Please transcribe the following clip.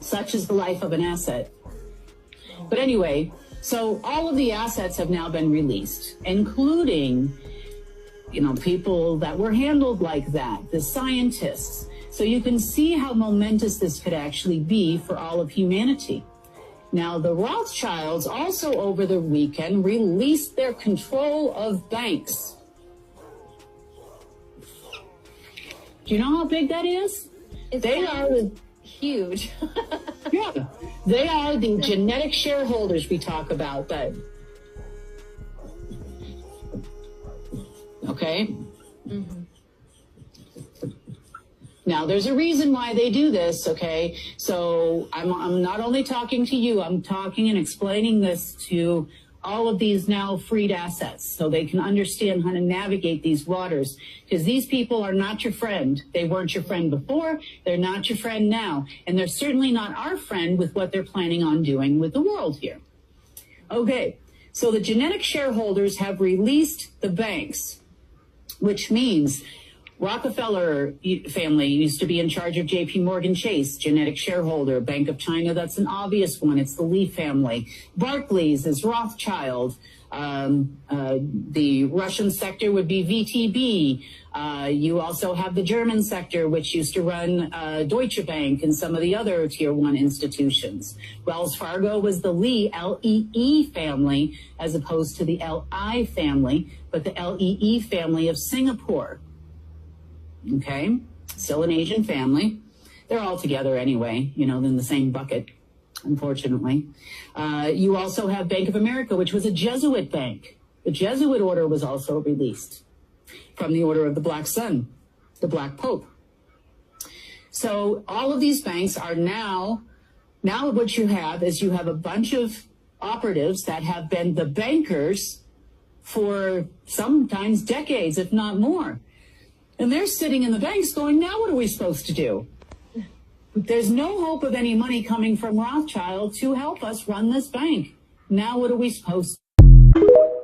Such is the life of an asset. But anyway, so all of the assets have now been released, including, people that were handled like that, the scientists. So you can see how momentous this could actually be for all of humanity. Now, the Rothschilds also over the weekend released their control of banks. Do you know how big that is? They are huge. Yeah, they are the genetic shareholders we talk about. Okay? Mm-hmm. Now, there's a reason why they do this, okay? So I'm not only talking to you, I'm talking and explaining this to all of these now freed assets so they can understand how to navigate these waters, because these people are not your friend. They weren't your friend before. They're not your friend now. And they're certainly not our friend with what they're planning on doing with the world here. Okay, so the genetic shareholders have released the banks, which means Rockefeller family used to be in charge of JP Morgan Chase, genetic shareholder. Bank of China, that's an obvious one. It's the Lee family. Barclays is Rothschild. The Russian sector would be VTB. You also have the German sector, which used to run Deutsche Bank and some of the other tier one institutions. Wells Fargo was the Lee, L-E-E family, as opposed to the L-I family, but the L-E-E family of Singapore. Okay, still an Asian family. They're all together anyway, in the same bucket, unfortunately. You also have Bank of America, which was a Jesuit bank. The Jesuit order was also released from the Order of the Black Sun, the Black Pope. So all of these banks are now what you have is you have a bunch of operatives that have been the bankers for sometimes decades, if not more. And they're sitting in the banks going, now what are we supposed to do? There's no hope of any money coming from Rothschild to help us run this bank. Now what are we supposed to do?